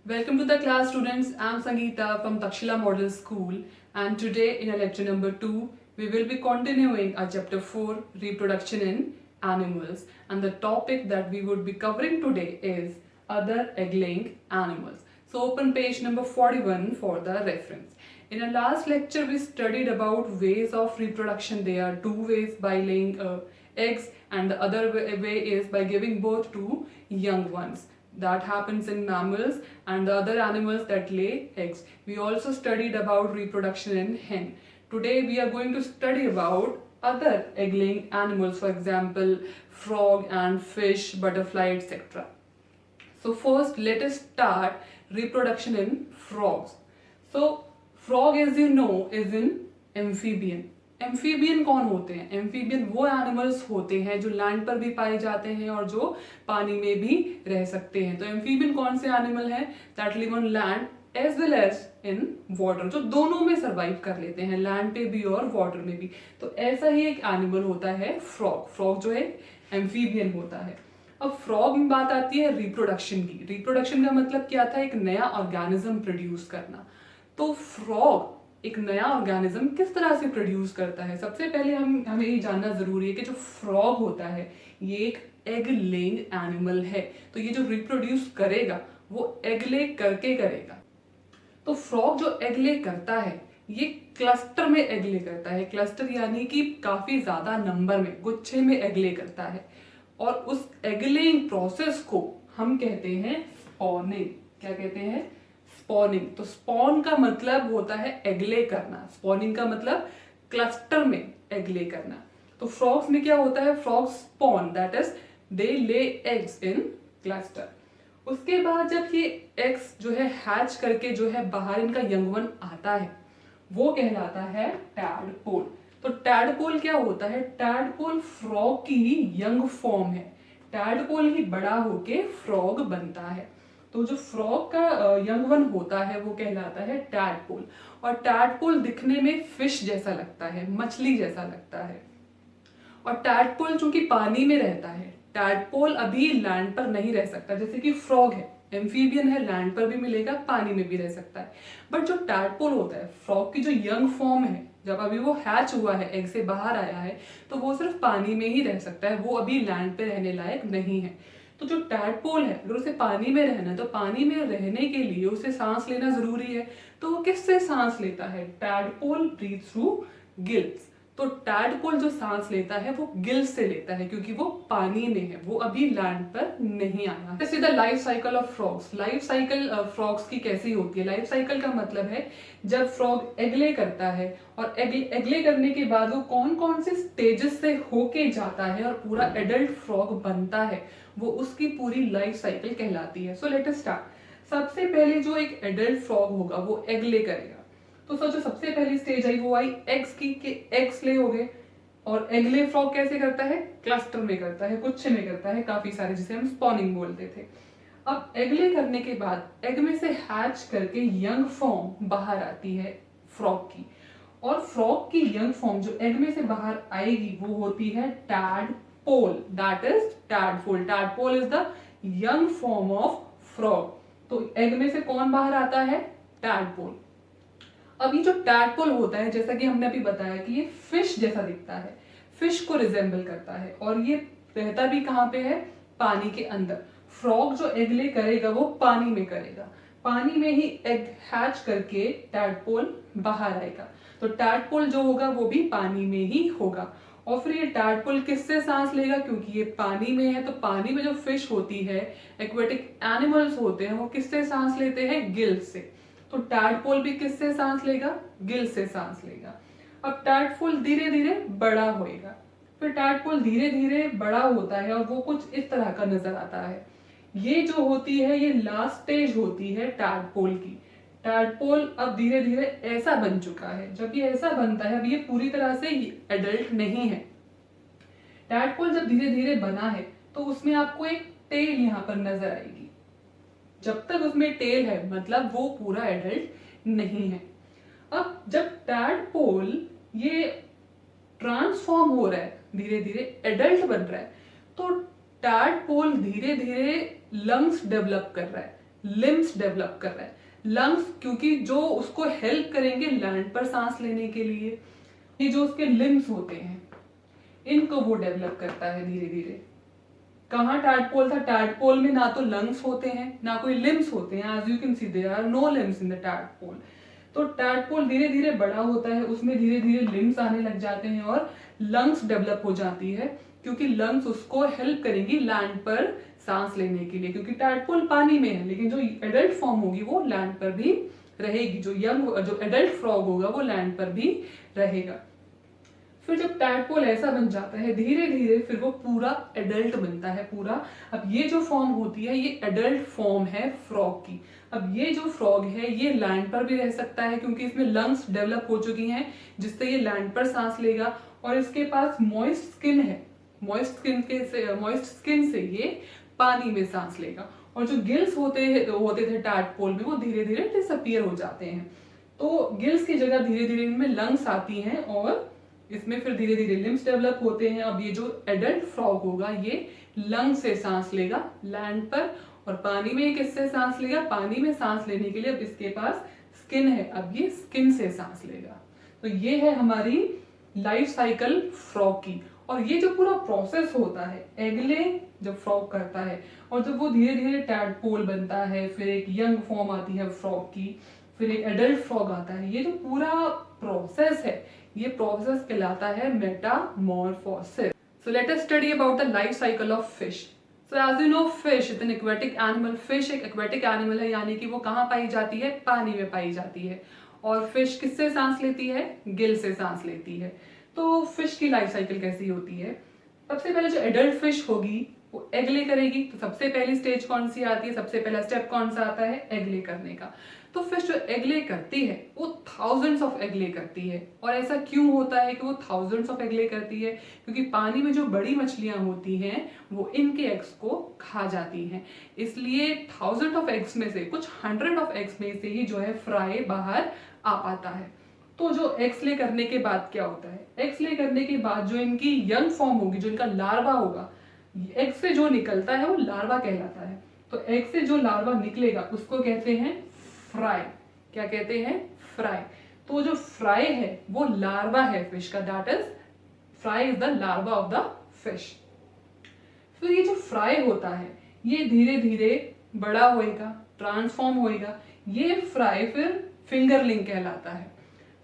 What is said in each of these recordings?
Welcome to the class, students. I'm Sangeeta from Takshila Model School, and today in our lecture number 2, we will be continuing our chapter 4, Reproduction in Animals. And the topic that we would be covering today is other egg-laying animals. So open page number 41 for the reference. In our last lecture, we studied about ways of reproduction. There are two ways: by laying eggs, and the other way is by giving birth to young ones. That happens in mammals and the other animals that lay eggs. We also studied about reproduction in hen. Today we are going to study about other egg-laying animals, for example, frog and fish, butterfly, etc. So first let us start reproduction in frogs. So frog, as you know, is an amphibian. Amphibian कौन होते हैं? Amphibian वो animals होते हैं जो land पर भी पाए जाते हैं और जो पानी में भी रह सकते हैं. तो एम्फीबियन कौन से एनिमल हैं? That live on land as well as in water, जो दोनों में सर्वाइव कर लेते हैं, लैंड पे भी और वाटर में भी. तो ऐसा ही एक एनिमल होता है फ्रॉग. फ्रॉग जो है एम्फीबियन होता है. अब फ्रॉग में बात आती है रिप्रोडक्शन की. रिप्रोडक्शन का मतलब क्या था? एक नया ऑर्गेनिज्म प्रोड्यूस करना. तो फ्रॉग एक नया ऑर्गेनिज्म किस तरह से प्रोड्यूस करता है? सबसे पहले हमें ये जानना जरूरी है कि जो फ्रॉग होता है ये एक एग लेइंग एनिमल है. तो ये जो रिप्रोड्यूस करेगा वो एग ले करके करेगा. तो फ्रॉग जो एग ले करता है ये क्लस्टर में एग ले करता है. क्लस्टर यानी कि काफी ज्यादा नंबर में, गुच्छे में एग ले करता है. और उस एग लेइंग प्रोसेस को हम कहते हैं स्पॉनिंग. क्या कहते हैं? स्पॉनिंग. तो स्पॉन का मतलब होता है एगले करना. स्पॉनिंग का मतलब क्लस्टर में एगले करना. तो फ्रॉग्स में क्या होता है? Frogs spawn, that is they lay eggs in cluster. उसके बाद जब ये एग्स जो है हैच करके जो है बाहर इनका यंग वन आता है वो कहलाता है टैडपोल. तो टैडपोल क्या होता है? टैडपोल फ्रॉग की ही यंग फॉर्म है. टैडपोल ही बड़ा होके फ्रॉग बनता है. तो जो फ्रॉग का यंग वन होता है वो कहलाता है टैडपोल. और टैडपोल दिखने में फिश जैसा लगता है, मछली जैसा लगता है. और टैडपोल चूंकि पानी में रहता है, टैडपोल अभी लैंड पर नहीं रह सकता. जैसे कि फ्रॉग है, एम्फीबियन है, लैंड पर भी मिलेगा, पानी में भी रह सकता है. बट जो टैडपोल होता है, फ्रॉग की जो यंग फॉर्म है, जब अभी वो हैच हुआ है, एग से बाहर आया है, तो वो सिर्फ पानी में ही रह सकता है. वो अभी लैंड पे रहने लायक नहीं है. तो जो टैडपोल है, अगर उसे पानी में रहना है तो पानी में रहने के लिए उसे सांस लेना जरूरी है. तो वो किससे सांस लेता है? Tadpole breathe through gills. तो टैडपोल जो सांस लेता है वो गिल्स से लेता है क्योंकि वो पानी में है, वो अभी लैंड पर नहीं आया. जैसे the life cycle of frogs. Life cycle frogs की कैसी होती है? लाइफ साइकिल का मतलब है जब फ्रॉग एगले करता है और एगले करने के बाद वो कौन कौन से स्टेजेस से होके जाता है और पूरा एडल्ट फ्रॉग बनता है, वो उसकी पूरी लाइफ साइकिल कहलाती है. सो लेट अस स्टार्ट. सबसे पहले जो एक एडल्ट फ्रॉग होगा वो एग ले करेगा. तो सोचो सबसे पहली स्टेज आई वो आई एग्स की, कि एग्स ले हो गए. और एग ले फ्रॉग कैसे करता है? क्लस्टर में करता है, गुच्छे में करता है, काफी सारे, जिसे हम स्पॉनिंग बोलते थे. अब एग ले करने के बाद एग में से हैच करके यंग फॉर्म बाहर आती है फ्रॉग की. और फ्रॉग की यंग फॉर्म जो एग में से बाहर आएगी वो होती है tadpole. That is tadpole. Tadpole is the young form of frog. तो एग में से कौन बाहर आता है? टैडपोल. अब ये जो टैडपोल होता है, जैसा कि हमने अभी बताया कि ये फिश जैसा दिखता है, फिश को रिजेंबल करता है. और ये रहता भी कहाँ पे है? पानी के अंदर. फ्रॉग जो एग ले करेगा वो पानी में करेगा. पानी में ही एग हैच करके टैडपोल बाहर आएगा. तो टैडपोल जो होगा वो भी पानी में ही होगा. और फिर ये टैडपोल किससे सांस लेगा? क्योंकि ये पानी में है तो पानी में जो फिश होती है, एक्वेटिक एनिमल्स होते हैं, वो किससे सांस लेते हैं? गिल से. तो टैडपोल भी किससे सांस लेगा? गिल से सांस लेगा. अब टैडपोल धीरे धीरे बड़ा होएगा. फिर टैडपोल धीरे धीरे बड़ा होता है और वो कुछ इस तरह का नजर आता है. ये जो होती है ये लास्ट स्टेज होती है टैडपोल की. टैडपोल अब धीरे धीरे ऐसा बन चुका है. जब ये ऐसा बनता है, अब ये पूरी तरह से एडल्ट नहीं है. टैडपोल जब धीरे धीरे बना है तो उसमें आपको एक टेल यहाँ पर नजर आएगी. जब तक उसमें टेल है मतलब वो पूरा एडल्ट नहीं है. अब जब टैडपोल ये ट्रांसफॉर्म हो रहा है, धीरे धीरे एडल्ट बन रहा है, तो टैडपोल धीरे धीरे लंग्स डेवलप कर रहा है. लिम्स डेवलप कर रहा है। लंग्स क्योंकि जो उसको हेल्प करेंगे लैंड पर सांस लेने के लिए, ये जो उसके लिम्स होते हैं इनको वो डेवलप करता है धीरे धीरे। कहाँ टैडपोल था? टैडपोल में ना तो लंग्स होते हैं ना कोई लिम्स होते हैं। As you can see there are no limbs in the tadpole. तो टैडपोल धीरे धीरे बड़ा होता है, उसमें धीरे धीरे लिम्स आने लग जाते हैं और लंग्स डेवलप हो जाती है, क्योंकि लंग्स उसको हेल्प करेंगी लैंड पर सांस लेने के लिए। क्योंकि टैडपोल पानी में है, लेकिन जो एडल्ट फॉर्म होगी वो लैंड पर भी रहेगी। जो एडल्ट फ्रॉग होगा वो लैंड पर भी रहेगा। फिर जब टैडपोल ऐसा बन जाता है धीरे धीरे फिर वो पूरा एडल्ट बनता है पूरा। अब ये जो फॉर्म होती है ये एडल्ट फॉर्म है फ्रॉग की। अब ये जो फ्रॉग है ये लैंड पर भी रह सकता है, क्योंकि इसमें लंग्स डेवलप हो चुकी हैं जिससे ये लैंड पर सांस लेगा, और इसके पास मॉइस्ट स्किन है। मॉइस्ट स्किन से ये पानी में सांस लेगा। और जो गिल्स होते थे टैडपोल में वो धीरे धीरे डिसअपियर हो जाते हैं। तो गिल्स की जगह धीरे धीरे इनमें लंग्स आती हैं और इसमें फिर धीरे धीरे लिम्स डेवलप होते हैं। अब ये जो एडल्ट फ्रॉग होगा ये लंग से सांस लेगा लैंड पर, और पानी में किससे सांस लेगा? पानी में सांस लेने के लिए अब इसके पास स्किन है, अब ये स्किन से सांस लेगा। तो ये है हमारी लाइफ साइकिल फ्रॉग की। और ये जो पूरा प्रोसेस होता है एगले जब फ्रॉग करता है और जब वो धीरे धीरे टैडपोल बनता है, फिर एक यंग फॉर्म आती है फ्रॉग की, फिर एक एडल्ट फ्रॉग आता है, ये जो पूरा प्रोसेस है ये प्रोसेस कहलाता है metamorphosis. So let us study about the life cycle of fish. So as you know fish is an aquatic animal. Fish एक एक्वेटिक एनिमल है, यानी कि वो कहाँ पाई जाती है? पानी में पाई जाती है। और फिश किससे सांस लेती है? गिल से सांस लेती है। तो फिश की लाइफ साइकिल कैसी होती है? सबसे पहले जो एडल्ट फिश होगी वो एग ले करेगी। तो सबसे पहली स्टेज कौन सी आती है? सबसे पहला स्टेप कौन सा आता है? एग ले करने का। तो फिश जो एग ले करती है वो थाउजेंड्स ऑफ एग ले करती है। और ऐसा क्यों होता है कि वो थाउजेंड्स ऑफ एग ले करती है? क्योंकि पानी में जो बड़ी मछलियां होती हैं वो इनके एग्स को खा जाती हैं। इसलिए थाउजेंड ऑफ एग्स में से कुछ 100 ऑफ एग्स में से ही जो है फ्राई बाहर आ पाता है। तो जो एग्स ले करने के बाद क्या होता है? एग्स ले करने के बाद जो इनकी यंग फॉर्म होगी, जो इनका लार्वा होगा, एग से जो निकलता है वो लार्वा कहलाता है। तो एग से जो लार्वा निकलेगा उसको कहते हैं फ्राई। क्या कहते हैं? फ्राई। तो जो फ्राई है वो लार्वा है फिश का, that is fry is the larva of the fish. फिर ये जो फ्राई होता है ये धीरे धीरे बड़ा होएगा, ट्रांसफॉर्म होएगा। ये फ्राई फिर फिंगरलिंग कहलाता है।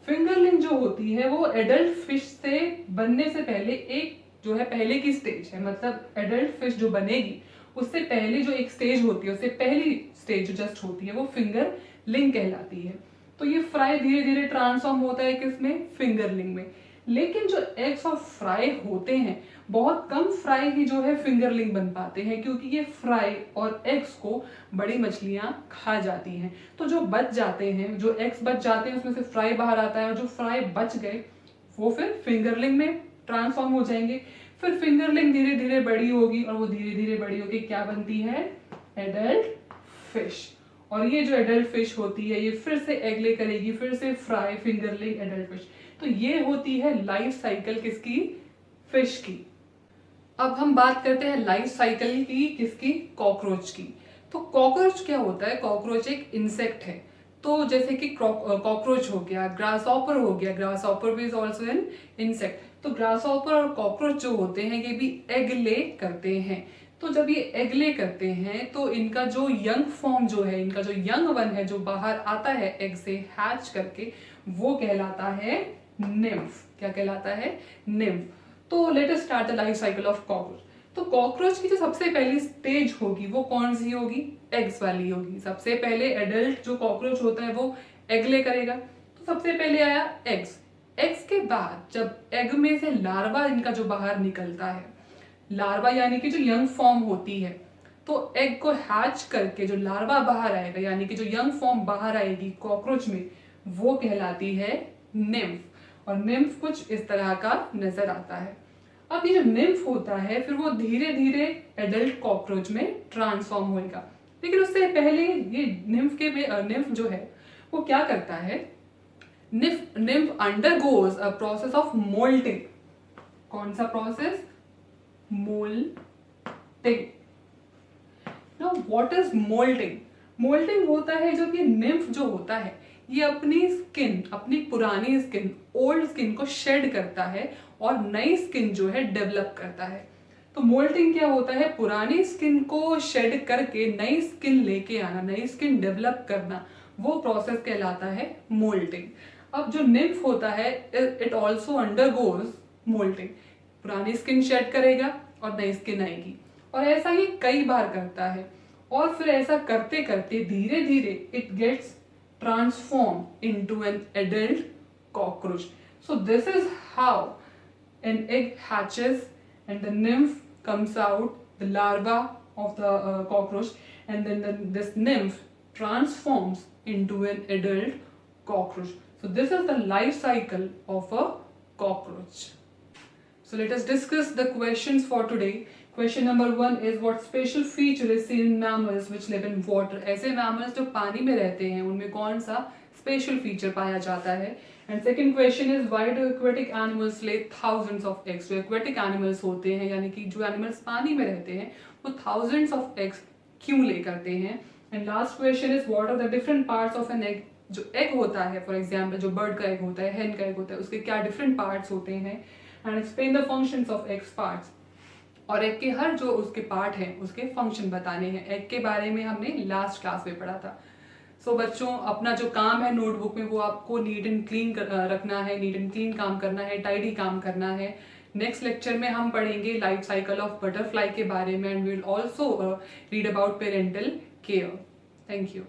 फिंगरलिंग जो होती है वो एडल्ट फिश से बनने से पहले एक जो है पहले की स्टेज है। मतलब एडल्ट फिश जो बनेगी उससे पहले जो एक स्टेज होती है, उससे पहली स्टेज जो जस्ट होती है वो फिंगर लिंग कहलाती है। तो ये फ्राई धीरे धीरे ट्रांसफॉर्म होता है किसमें? फिंगरलिंग में। लेकिन जो एग्स ऑफ फ्राई होते हैं बहुत कम फ्राई ही जो है फिंगरलिंग बन पाते हैं, क्योंकि ये फ्राई और एग्स को बड़ी मछलियां खा जाती हैं। तो जो बच जाते हैं, जो एग्स बच जाते हैं उसमें से फ्राई बाहर आता है, और जो फ्राई बच गए वो फिर फिंगरलिंग में ट्रांसफॉर्म हो जाएंगे। फिर फिंगरलिंग धीरे धीरे बड़ी होगी और वो धीरे धीरे बड़ी होगी क्या बनती है? Adult fish. और ये जो एडल्ट फिश होती है ये फिर से एग ले करेगी, फिर से फ्राई, फिंगरलिंग, एडल्ट फिश। तो ये होती है लाइफ साइकिल किसकी? फिश की। अब हम बात करते हैं लाइफ साइकिल की किसकी? कॉकरोच की। तो कॉकरोच क्या होता है? कॉकरोच एक इंसेक्ट है। तो जैसे कि कॉकरोच हो गया, ग्रासहॉपर हो गया, ग्रासहॉपर भी इज आल्सो एन इंसेक्ट। तो ग्रासहॉपर और कॉकरोच जो होते हैं ये भी एग ले करते हैं। तो जब ये एग ले करते हैं तो इनका जो यंग फॉर्म जो है, इनका जो यंग वन है जो बाहर आता है एग से हैच करके, वो कहलाता है निम्फ। क्या कहलाता है? निम्फ। तो let us start the life cycle of cockroach. तो कॉकरोच की जो सबसे पहली स्टेज होगी वो कौन सी होगी? एग्स वाली होगी। सबसे पहले एडल्ट जो कॉकरोच होता है वो एग ले करेगा। तो सबसे पहले आया एग्स। एग्स के बाद जब एग में से लार्वा इनका जो बाहर निकलता है, लार्वा यानी कि जो यंग फॉर्म होती है, तो एग को हैच करके जो लार्वा बाहर आएगा यानी कि जो यंग फॉर्म बाहर आएगी कॉकरोच में, वो कहलाती है निम्फ। और निम्फ कुछ इस तरह का नजर आता है। अब ये जो निम्फ होता है फिर वो धीरे धीरे एडल्ट कॉकरोच में ट्रांसफॉर्म होएगा। लेकिन उससे पहले ये निम्फ जो है वो क्या करता है? Nymph undergoes a process of moulting. कौन सा process? Moulting. Now what is moulting? Moulting होता है जो कि निम्फ जो होता है ये अपनी स्किन, अपनी पुरानी स्किन, ओल्ड स्किन को शेड करता है और नई स्किन जो है डेवलप करता है। तो मोल्टिंग क्या होता है, पुरानी स्किन को शेड करके नई स्किन लेके आना, नई स्किन डेवलप करना, वो प्रोसेस कहलाता है मोल्टिंग। अब जो निम्फ होता है इट ऑल्सो अंडरगोज मोल्टिंग, पुरानी स्किन शेड करेगा और नई स्किन आएगी, और ऐसा ही कई बार करता है, और फिर ऐसा करते करते धीरे धीरे it gets transform into an adult cockroach. So this is how an egg hatches and the nymph comes out, the larva of the cockroach, and then this nymph transforms into an adult cockroach. So this is the life cycle of a cockroach. So let us discuss the questions for today. Question number 1 is what special feature is seen in mammals which live in water? ऐसे mammals जो पानी में रहते हैं उनमें कौन सा special feature पाया जाता है? And second question is why do aquatic animals ले थाउजेंड्स ऑफ एग्स? जो एक्वेटिक एनिमल्स होते हैं यानी कि जो एनिमल्स पानी में रहते हैं वो थाउजेंड्स ऑफ एग्स क्यों ले करते हैं? And last question is what are the different parts of an egg? जो एग होता है, फॉर एग्जाम्पल जो बर्ड का एग होता है, हेन का एग होता है, उसके क्या डिफरेंट पार्ट्स होते हैं? And explain the functions of eggs parts. और एग के हर जो उसके पार्ट हैं उसके फंक्शन बताने हैं। एग के बारे में हमने लास्ट क्लास में पढ़ा था। सो बच्चों, अपना जो काम है नोटबुक में वो आपको नीट एंड क्लीन रखना है, नीट एंड क्लीन काम करना है, टाइडी काम करना है। नेक्स्ट लेक्चर में हम पढ़ेंगे लाइफ साइकिल ऑफ बटरफ्लाई के बारे में, and we will also read about parental care. Thank you.